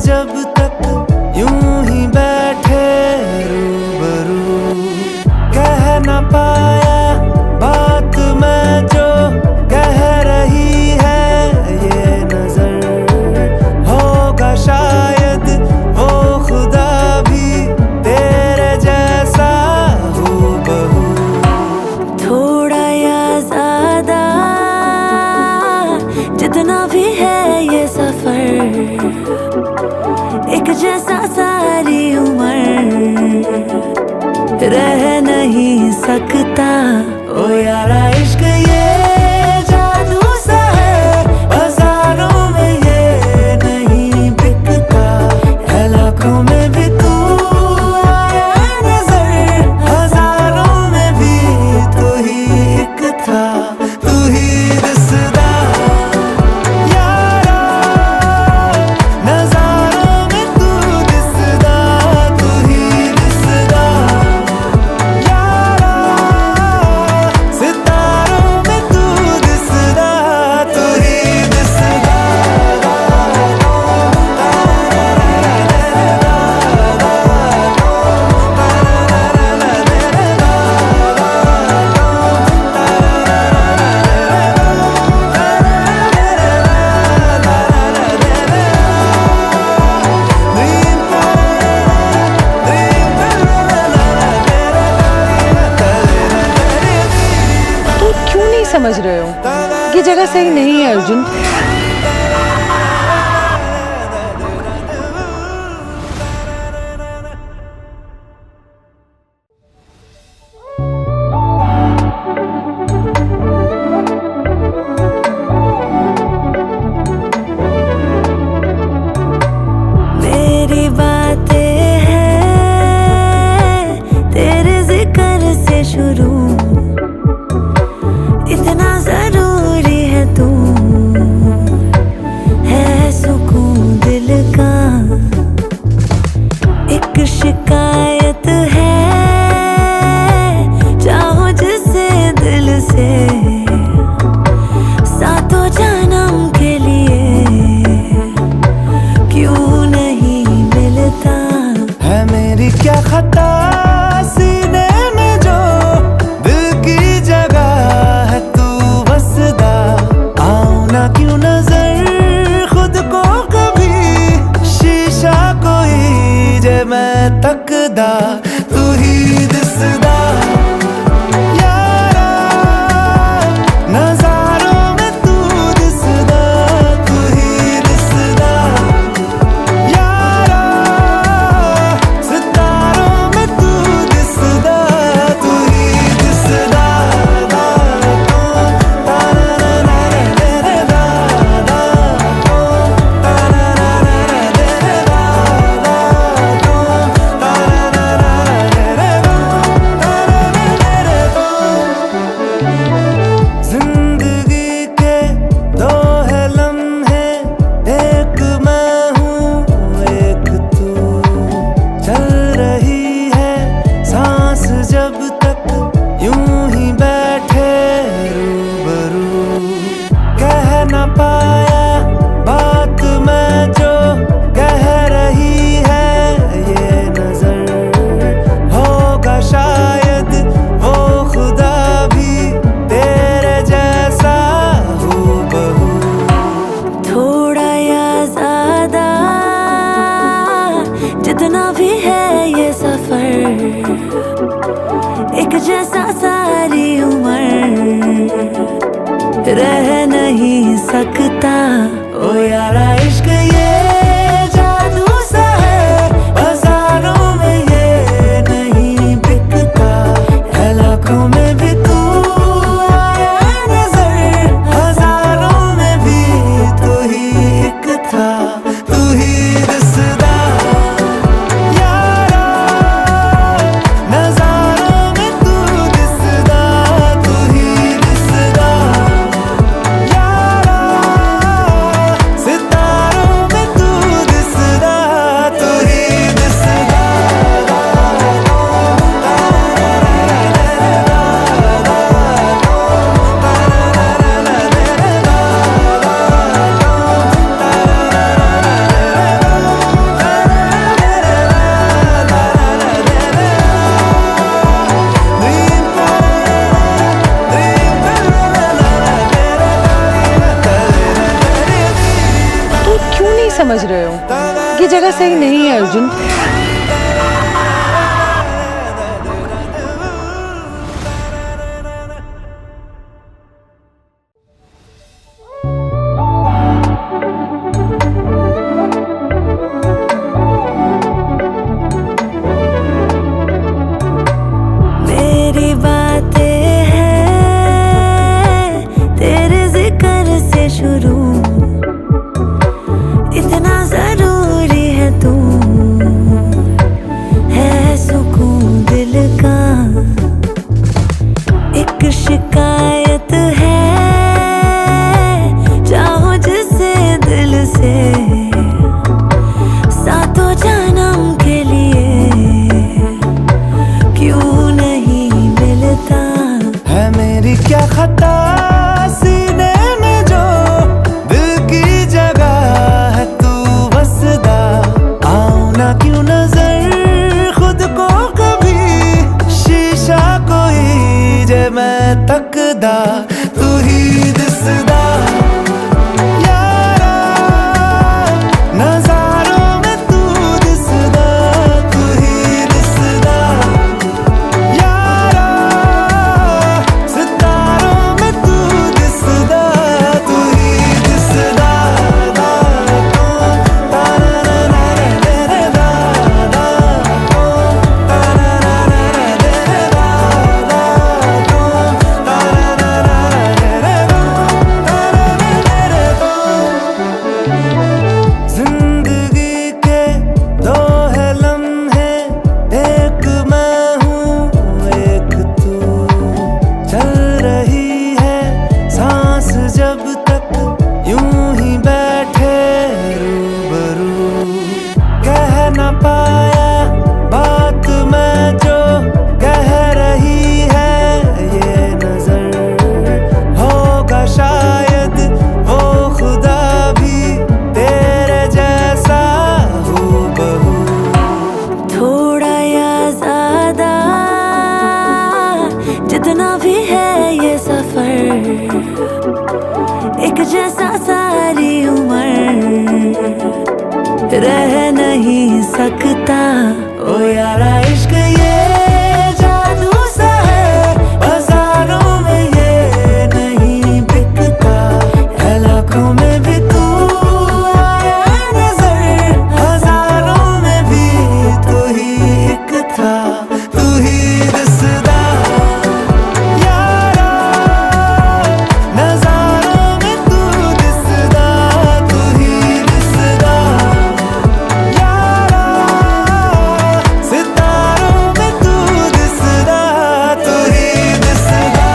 जब तक यूं ही बैठे रूबरू, कह न पाया बात मैं जो कह रही है ये नजर। होगा शायद वो खुदा भी तेरे जैसा हूबहू। थोड़ा या ज्यादा जितना भी है ये सफर, एक जैसा सारी उम्र रह नहीं सकता। ओ यारा इश्क ये जादू सा है, बाजारों में ये नहीं बिकता, है लाखों में भी तू आया नजर, हजारों में भी तू ही एक था, तू ही दिसदा यारा, नजारों में तू दिसदा, तू ही दिसदा यारा, सितारों में तू दिसदा, तू ही दिसदा। तुम क्यों नहीं समझ रहे हो? ये जगह सही नहीं है अर्जुन। मेरी बातें हैं तेरे जिक्र से शुरू, इतना जरूरी है तू, है सुकून दिल का। एक शिकायत है चाहो जिसे दिल से, सातों जन्म के लिए क्यों नहीं मिलता। है मेरी क्या खता सीने में जो दिल की जगह है तू बसदा, आऊं ना क्यों नजर खुद को कभी, शीशा कोई जे मैं तकदा, तू ही दिसदा यारा, नजारों में तू दिसदा, तू ही दिसदा यारा, सितारों में तू दिसदा, तू ही दिसदा। जिंदगी के दो है लम्हे, एक मैं हूँ एक तू, चल रही है सांस जब तक यूं ही बैठे रूबरू, कह न पाया बात मैं जो कह रही है ये नजर। होगा शायद वो खुदा भी तेरे जैसा हूबहू। थोड़ा या ज्यादा जितना भी है ये सफर, एक जैसा सारी उम्र रह नहीं सकता। ओ यारा इश्क ये जादू सा है, बाजारों में ये नहीं बिकता, है लाखों में भी तू आया नजर, हजारों में भी तू ही एक था, तू ही दिसदा यारा, नजारों में तू दिसदा, तू ही दिसदा यारा, सितारों में ये जगह सही नहीं है अर्जुन। मेरी बातें हैं तेरे जिक्र से शुरू, इतना जरूरी है तू, है सुकून दिल का। एक शिकायत है चाहो जिसे दिल से, सातों जन्म के लिए क्यों नहीं मिलता। है मेरी क्या खता सीने में जो दिल की जगह है तू बसदा। आओ ना क्यों नजर खुद को कभी शीशा कोई जे मैं तकदा, तू ही दिसदा यारा नजारों में तू दिसदा, तू ही दिसदा यारा सितारों में तू दिसदा, तू ही दिसदा। जिंदगी के दो है लम्हे, एक मैं हूँ एक तू। चल रही है सांस जब तक यूं ही बैठे रूबरू। कह न पाया बात मैं जो कह रही है ये नजर। होगा शायद वो खुदा भी तेरे जैसा हूबहू। थोड़ा या ज्यादा जितना भी है ये सफर, एक जैसा सारी उम्र रह नहीं सकता। ओ यारा इश्क ये जादू सा है, बाजारों में ये नहीं बिकता। है लाखों में भी तू आया नजर, हजारों में भी तू ही एक था, तू ही दिसदा यारा नजारों में तू दिसदा, तू ही दिसदा यारा सितारों में तू दिसदा, तू ही दिसदा।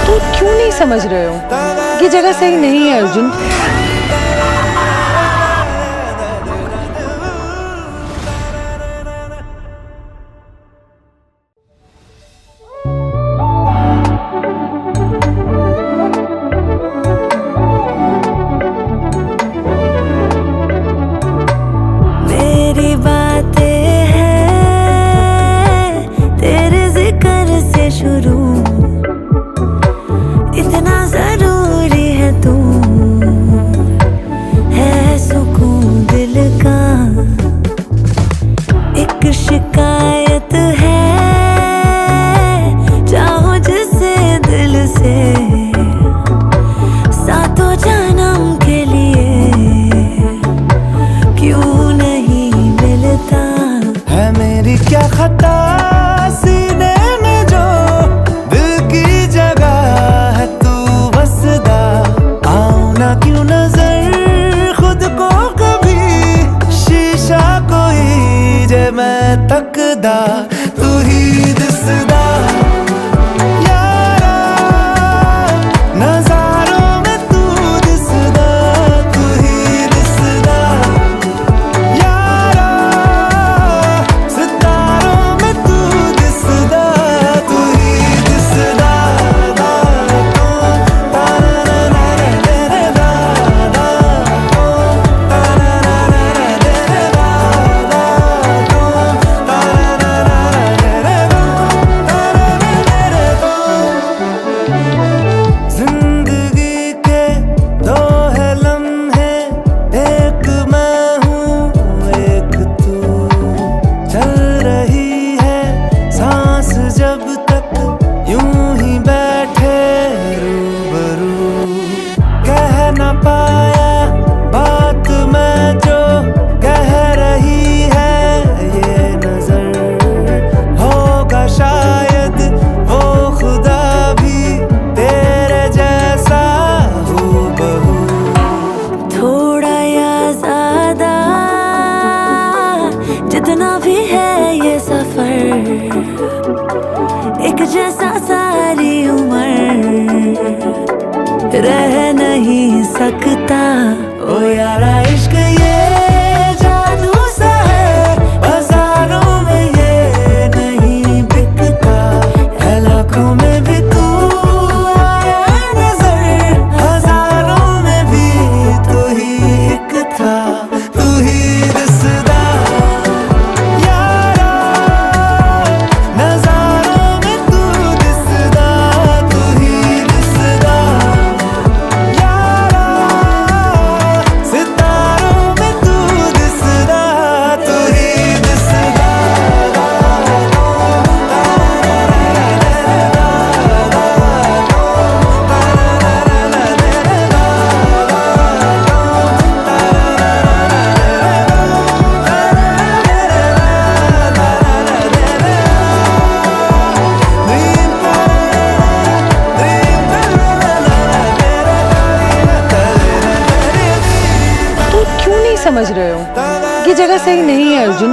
तुम क्यों नहीं समझ रहे हो? ये जगह सही नहीं है अर्जुन। मेरी बातें हैं तेरे जिक्र से शुरू, इतना जरूरी है तू, है सुकून दिल का। एक शिकायत है चाहो जिसे दिल से, सातों जन्म के लिए क्यों नहीं मिलता। है मेरी क्या खता सीने में जो एक जैसा सारी उम्र रह नहीं सकता। ओ यारा इश्क ये जादू सा है, बाजारों में ये नहीं बिकता, है लाखों में भी तू आया नजर, हजारों में भी तू ही एक था, तू ही दिसदा यारा, नजारों में तू दिसदा, तू ही दिसदा यारा, सितारों में तू दिसदा, तू ही दिसदा। तुम क्यों नहीं समझ रहे हो? ये जगह सही नहीं है अर्जुन।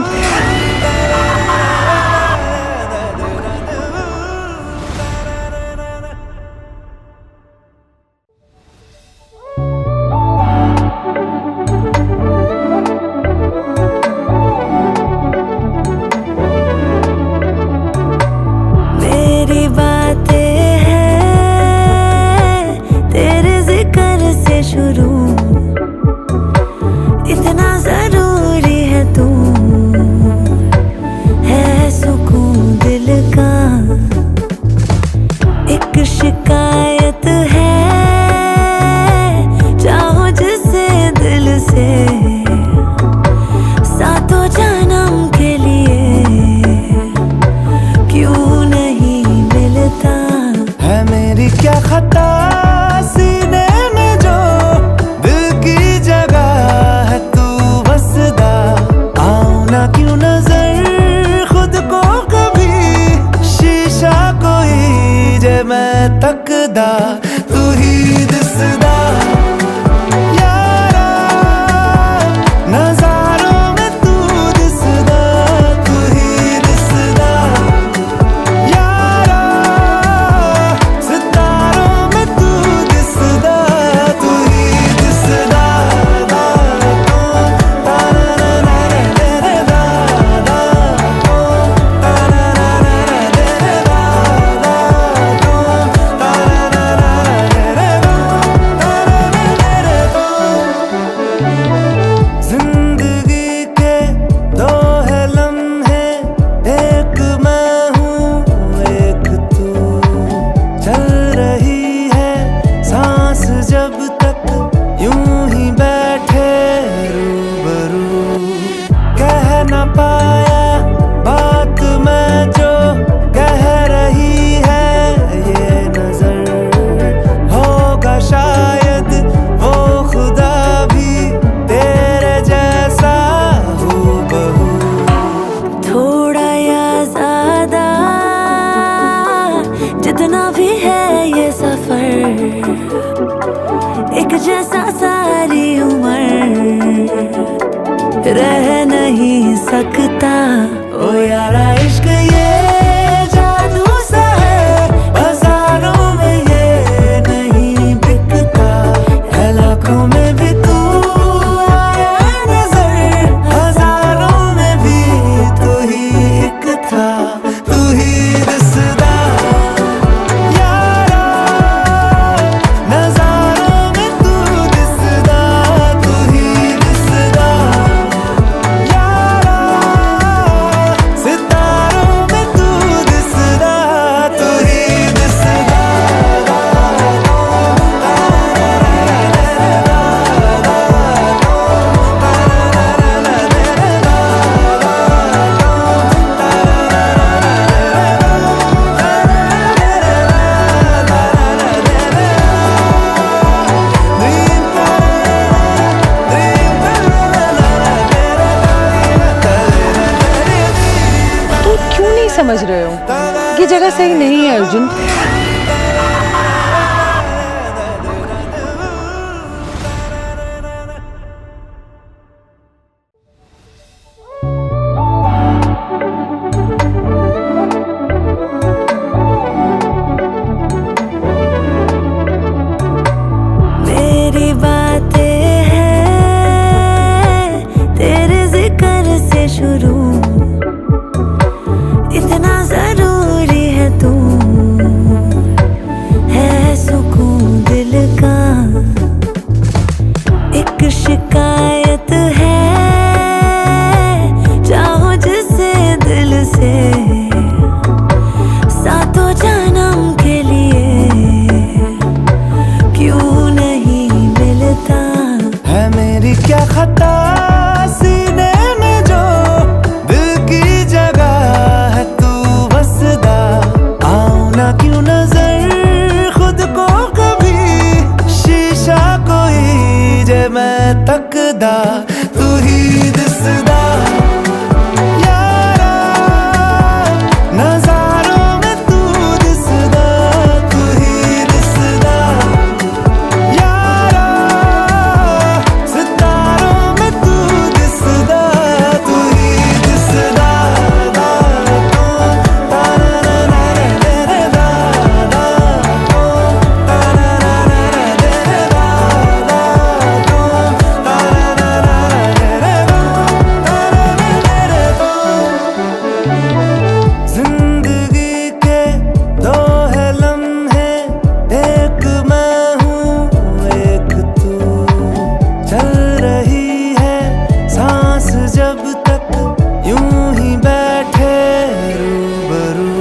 मेरी बातें हैं तेरे जिक्र से शुरू, इतना जरूरी है तू, है सुकून दिल का। एक शिकायत है, चाहो जिसे दिल से, सातों जन्म के लिए क्यों नहीं मिलता। है मेरी क्या खता सीने में जो दिल की जगह है तू बसदा, आओ ना क्यों नजर खुद को कभी, शीशा कोई जे मैं तकदा, तू ही दिसदा यारा, नजारों में तू दिसदा, तू ही दिसदा यारा, सितारों में तू दिसदा, तू ही दिसदा। जिंदगी के दो है लम्हे, एक मैं हूँ एक तू, चल रही है सांस जब तक यूं ही बैठे रूबरू, कह न पाया बात मैं जो कह रही है ये नजर, होगा शायद वो खुदा भी तेरे जैसा हूबहू। थोड़ा या ज्यादा जितना भी है ये सफर, एक जैसा सारी उम्र रह नहीं सकता। ओ यारा इश्क ये जादू सा है, बाजारों में ये नहीं बिकता, है लाखों में भी तू आया नजर, हजारों में भी तू ही एक था, तू ही दिसदा यारा, नजारों में तू दिसदा, तू ही दिसदा यारा, सितारों में तू दिसदा, तू ही दिसदा। तुम क्यों नहीं समझ रहे हो? ये जगह सही नहीं है अर्जुन। क्या खता सीने में जो दिल की जगह है तू बसदा। आऊं ना क्यों नजर खुद को कभी शीशा कोई जे मैं तकदा। तू ही दिसदा यारा नजारों में तू दिसदा। तू ही दिसदा यारा सितारों में तू दिसदा। तू ही दिसदा जिंदगी के दो है लम्हे, एक मैं हूँ एक तू। चल रही है सांस जब तक यूं ही बैठे रूबरू।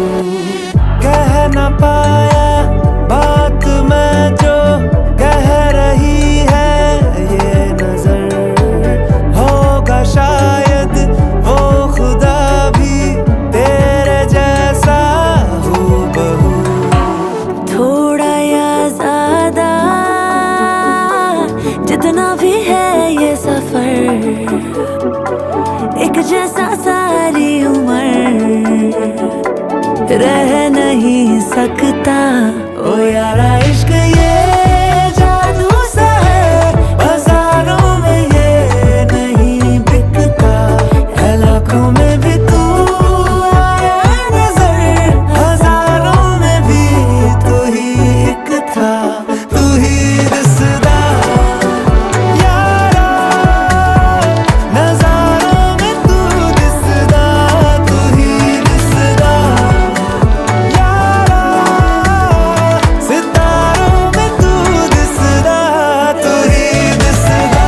कह न पाया बात मैं जो कह रही है ये नजर। होगा शायद वो खुदा भी तेरे जैसा हूबहू। थोड़ा या ज्यादा जितना भी है ये सफर, एक जैसा सारी उम्र रह नहीं सकता। ओ यारा इश्क ये जादू सा है, बाजारों में ये नहीं बिकता। है लाखों में भी तू आया नजर, हजारों में भी तू ही एक था। तू ही दिसदा यारा नजारों में तू दिसदा। तू ही दिसदा यारा सितारों में तू दिसदा। तू ही दिसदा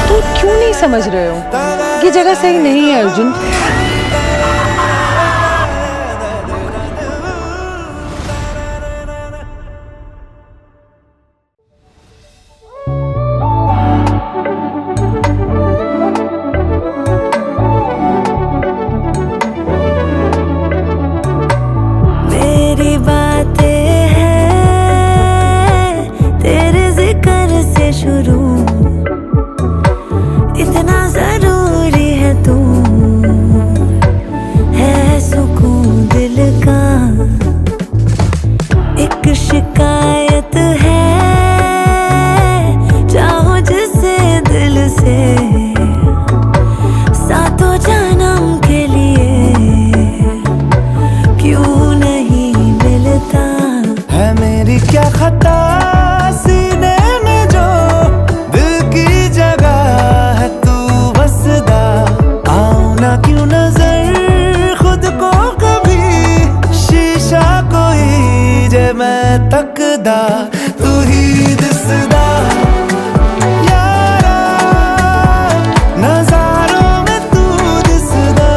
तुम क्यों नहीं समझ रहे हो? ये जगह सही नहीं है अर्जुन। मेरी बातें हैं तेरे जिक्र से शुरू, इतना जरूरी है तू, है सुकून दिल का। एक शिकायत है चाहो जिसे दिल से, सातों जन्म के लिए क्यों नहीं मिलता। है मेरी क्या खता सीने में जो दिल की जगह है तू बसदा। आऊं ना क्यों नजर खुद को कभी शीशा कोई जे मैं तकदा। तू ही दिसदा यारा नजारों में तू दिसदा।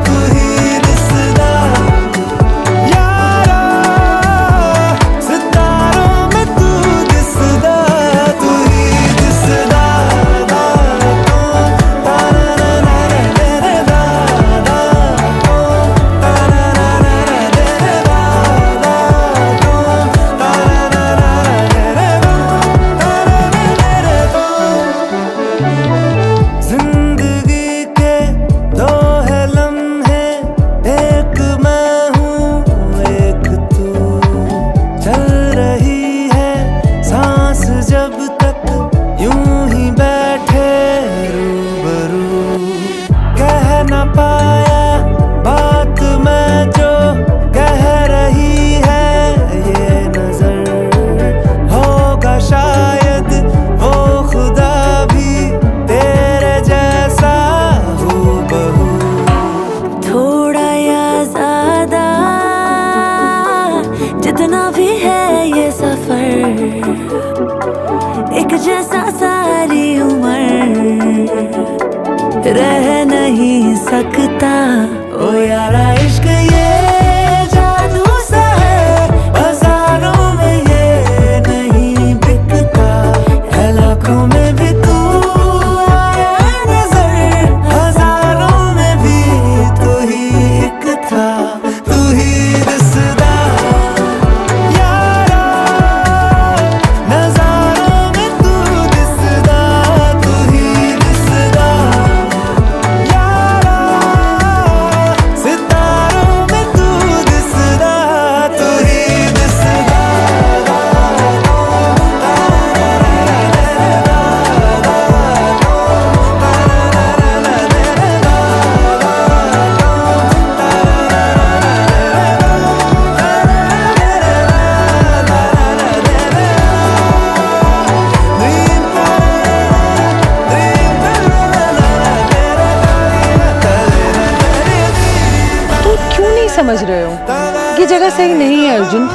तू ही दिसदा यारा सितारों में तू दिसदा। तू ही दिसदा थोड़ा जैसा सारी उम्र रह नहीं सकता। ओ यारा इश्क ये जादू सा है, बाजारों में ये नहीं बिकता, है लाखों में भी तू आया नजर, हजारों में भी तू ही एक था, तू ही दिसदा यारा, नजारों में तू दिसदा, तू ही दिसदा यारा, सितारों में तू दिसदा, तू ही दिसदा। तुम क्यों नहीं समझ रहे हो? ये जगह सही नहीं है अर्जुन।